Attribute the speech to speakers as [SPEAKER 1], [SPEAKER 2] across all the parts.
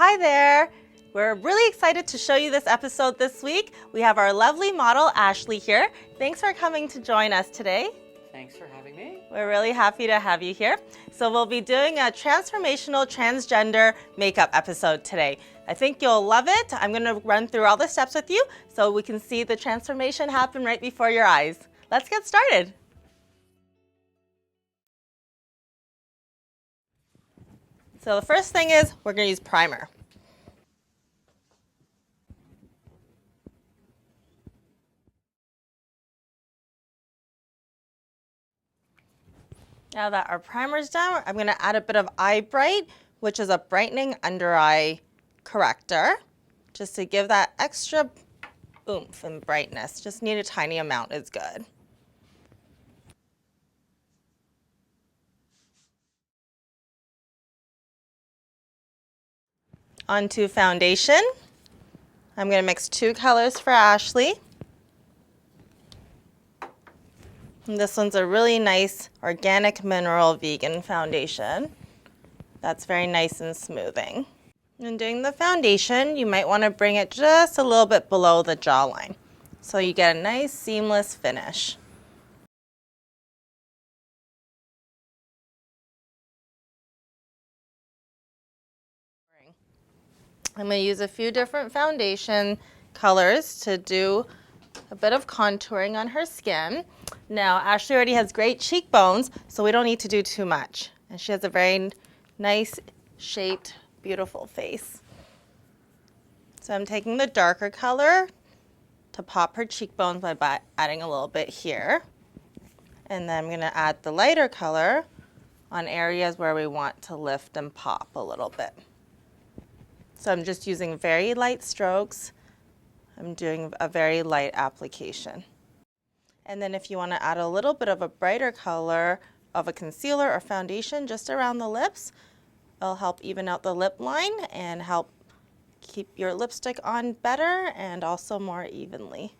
[SPEAKER 1] Hi there! We're really excited to show you this episode this week. We have our lovely model, Ashley, here. Thanks for coming to join us today.
[SPEAKER 2] Thanks for having me.
[SPEAKER 1] We're really happy to have you here. So we'll be doing a transformational transgender makeup episode today. I think you'll love it. I'm going to run through all the steps with you so we can see the transformation happen right before your eyes. Let's get started. So the first thing is we're going to use primer. Now that our primer's done, I'm going to add a bit of Eye Bright, which is a brightening under eye corrector, just to give that extra oomph and brightness. Just need a tiny amount is good. Onto foundation. I'm going to mix 2 colors for Ashley. And this one's a really nice organic mineral vegan foundation. That's very nice and smoothing. And doing the foundation, you might want to bring it just a little bit below the jawline so you get a nice seamless finish. I'm going to use a few different foundation colors to do a bit of contouring on her skin. Now, Ashley already has great cheekbones, so we don't need to do too much. And she has a very nice, shaped, beautiful face. So I'm taking the darker color to pop her cheekbones by adding a little bit here. And then I'm going to add the lighter color on areas where we want to lift and pop a little bit. So I'm just using very light strokes. I'm doing a very light application. And then if you want to add a little bit of a brighter color of a concealer or foundation just around the lips, it'll help even out the lip line and help keep your lipstick on better and also more evenly.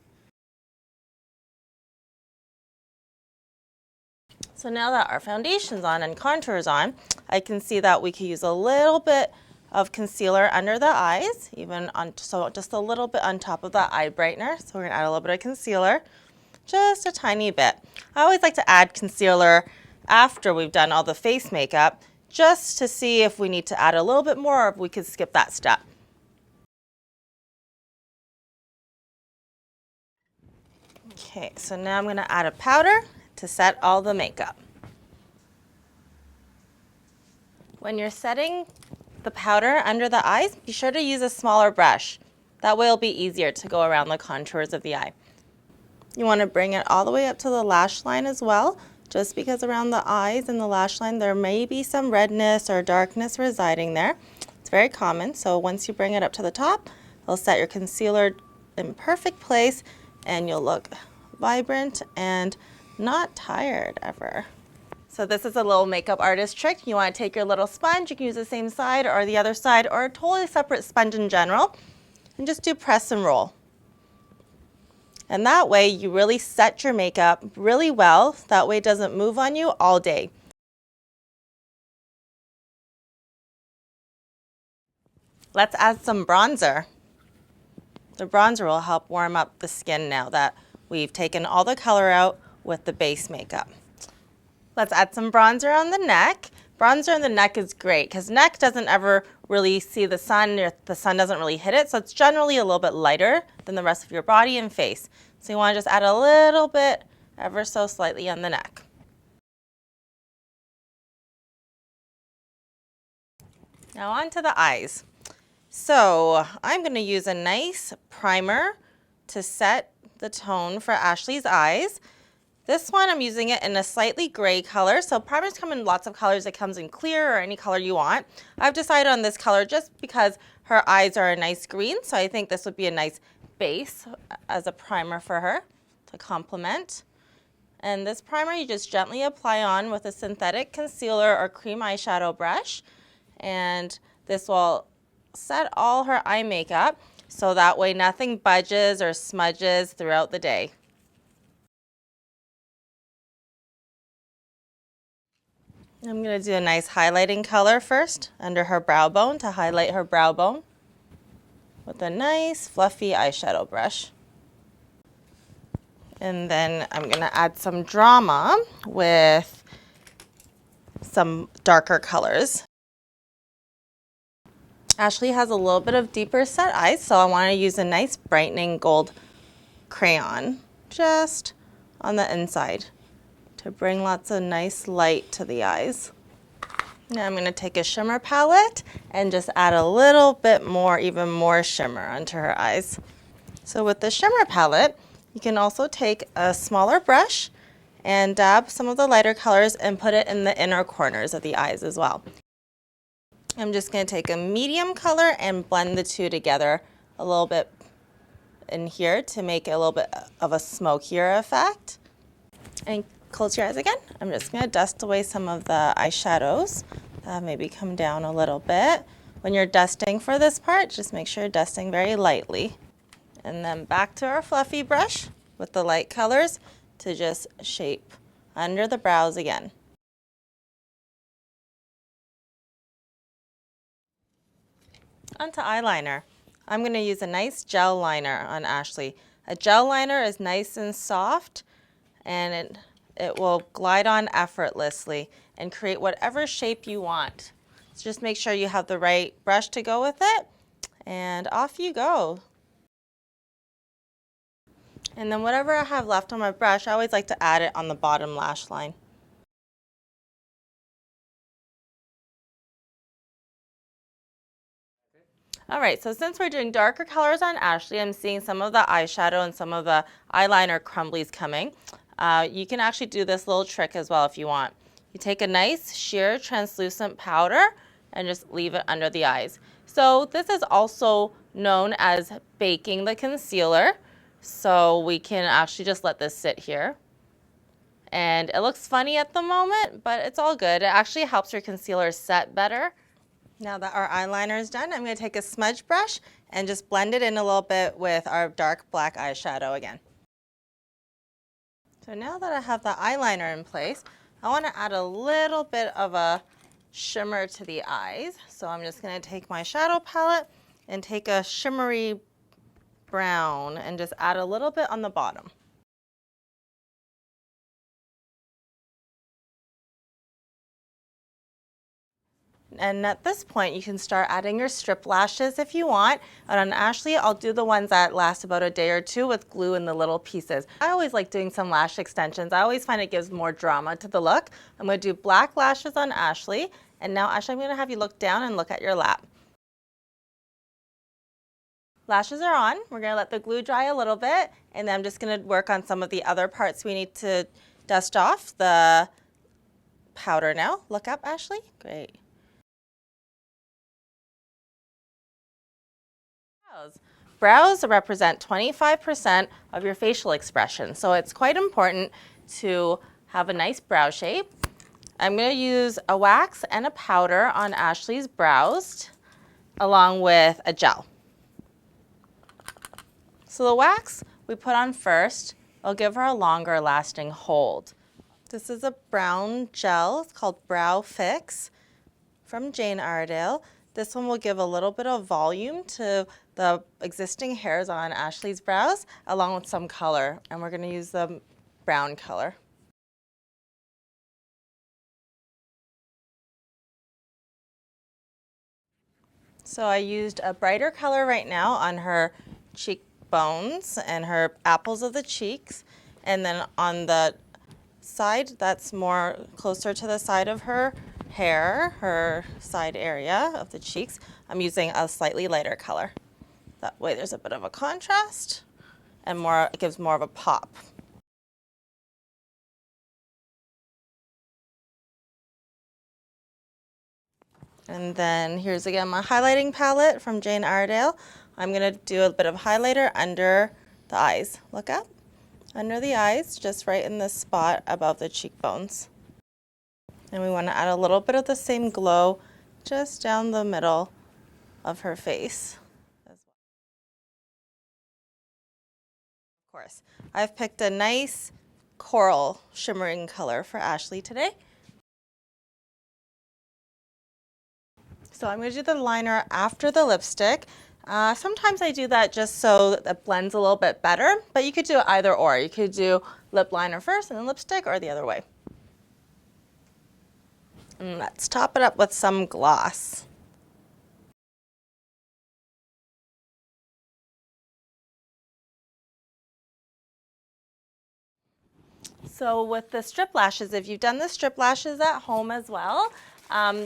[SPEAKER 1] So now that our foundation's on and contour is on, I can see that we could use a little bit of concealer under the eyes, so just a little bit on top of that eye brightener. So we're gonna add a little bit of concealer, just a tiny bit. I always like to add concealer after we've done all the face makeup, just to see if we need to add a little bit more or if we could skip that step. Okay, so now I'm gonna add a powder to set all the makeup. When you're setting the powder under the eyes, be sure to use a smaller brush. That way it'll be easier to go around the contours of the eye. You want to bring it all the way up to the lash line as well, just because around the eyes and the lash line there may be some redness or darkness residing there. It's very common, so once you bring it up to the top, it'll set your concealer in perfect place and you'll look vibrant and not tired ever. So this is a little makeup artist trick. You want to take your little sponge, you can use the same side or the other side or a totally separate sponge in general, and just do press and roll. And that way you really set your makeup really well. That way it doesn't move on you all day. Let's add some bronzer. The bronzer will help warm up the skin now that we've taken all the color out with the base makeup. Let's add some bronzer on the neck. Bronzer on the neck is great because neck doesn't ever really see the sun, or the sun doesn't really hit it, so it's generally a little bit lighter than the rest of your body and face. So you want to just add a little bit, ever so slightly on the neck. Now on to the eyes. So I'm going to use a nice primer to set the tone for Ashley's eyes. This one, I'm using it in a slightly gray color. So primers come in lots of colors. It comes in clear or any color you want. I've decided on this color just because her eyes are a nice green. So I think this would be a nice base as a primer for her to complement. And this primer you just gently apply on with a synthetic concealer or cream eyeshadow brush. And this will set all her eye makeup so that way nothing budges or smudges throughout the day. I'm going to do a nice highlighting color first under her brow bone to highlight her brow bone with a nice fluffy eyeshadow brush. And then I'm going to add some drama with some darker colors. Ashley has a little bit of deeper set eyes, so I want to use a nice brightening gold crayon just on the inside to bring lots of nice light to the eyes. Now I'm going to take a shimmer palette and just add a little bit more, even more shimmer onto her eyes. So with the shimmer palette, you can also take a smaller brush and dab some of the lighter colors and put it in the inner corners of the eyes as well. I'm just going to take a medium color and blend the two together a little bit in here to make it a little bit of a smokier effect. And close your eyes again. I'm just going to dust away some of the eyeshadows that maybe come down a little bit. When you're dusting for this part, just make sure you're dusting very lightly. And then back to our fluffy brush with the light colors to just shape under the brows again. Onto eyeliner. I'm going to use a nice gel liner on Ashley. A gel liner is nice and soft, and it will glide on effortlessly and create whatever shape you want. So just make sure you have the right brush to go with it, and off you go. And then whatever I have left on my brush, I always like to add it on the bottom lash line. All right, so since we're doing darker colors on Ashley, I'm seeing some of the eyeshadow and some of the eyeliner crumblies coming. You can actually do this little trick as well if you want. You take a nice sheer translucent powder and just leave it under the eyes. So this is also known as baking the concealer. So we can actually just let this sit here. And it looks funny at the moment, but it's all good. It actually helps your concealer set better. Now that our eyeliner is done, I'm going to take a smudge brush and just blend it in a little bit with our dark black eyeshadow again. So now that I have the eyeliner in place, I want to add a little bit of a shimmer to the eyes. So I'm just going to take my shadow palette and take a shimmery brown and just add a little bit on the bottom. And at this point, you can start adding your strip lashes if you want. And on Ashley, I'll do the ones that last about a day or two with glue in the little pieces. I always like doing some lash extensions. I always find it gives more drama to the look. I'm going to do black lashes on Ashley. And now, Ashley, I'm going to have you look down and look at your lap. Lashes are on. We're going to let the glue dry a little bit. And then I'm just going to work on some of the other parts we need to dust off. The powder now. Look up, Ashley. Great. Brows represent 25% of your facial expression, so it's quite important to have a nice brow shape. I'm going to use a wax and a powder on Ashley's brows along with a gel. So the wax we put on first will give her a longer lasting hold. This is a brown gel. It's called Brow Fix from Jane Iredale. This one will give a little bit of volume to the existing hairs on Ashley's brows, along with some color, and we're going to use the brown color. So I used a brighter color right now on her cheekbones and her apples of the cheeks, and then on the side that's more closer to the side of her hair, her side area of the cheeks, I'm using a slightly lighter color. That way there's a bit of a contrast and it gives more of a pop. And then here's again my highlighting palette from Jane Iredale. I'm going to do a bit of highlighter under the eyes. Look up. Under the eyes, just right in this spot above the cheekbones. And we want to add a little bit of the same glow just down the middle of her face. Of course, I've picked a nice coral shimmering color for Ashley today. So I'm going to do the liner after the lipstick. Sometimes I do that just so that it blends a little bit better, but you could do either or. You could do lip liner first and then lipstick, or the other way. And let's top it up with some gloss. So with the strip lashes, if you've done the strip lashes at home as well,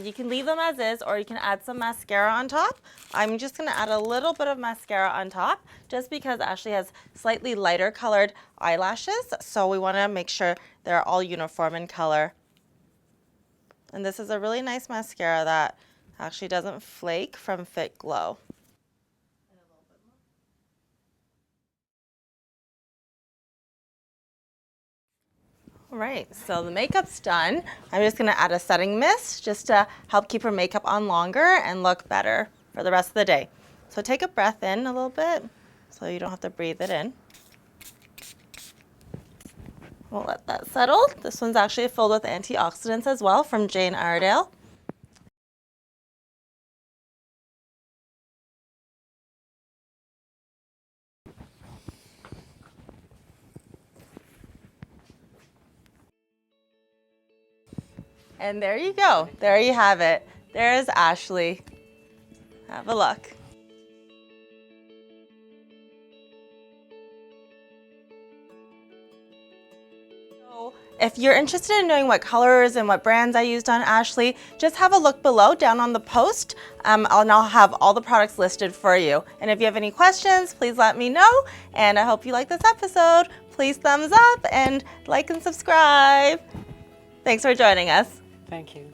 [SPEAKER 1] you can leave them as is, or you can add some mascara on top. I'm just going to add a little bit of mascara on top just because Ashley has slightly lighter colored eyelashes, so we want to make sure they're all uniform in color. And this is a really nice mascara that actually doesn't flake from Fit Glow. All right, so the makeup's done. I'm just gonna add a setting mist just to help keep her makeup on longer and look better for the rest of the day. So take a breath in a little bit so you don't have to breathe it in. We'll let that settle. This one's actually filled with antioxidants as well from Jane Iredale. And there you go. There you have it. There's Ashley. Have a look. So if you're interested in knowing what colors and what brands I used on Ashley, just have a look below down on the post, and I'll have all the products listed for you. And if you have any questions, please let me know. And I hope you like this episode. Please thumbs up and like and subscribe. Thanks for joining us.
[SPEAKER 2] Thank you.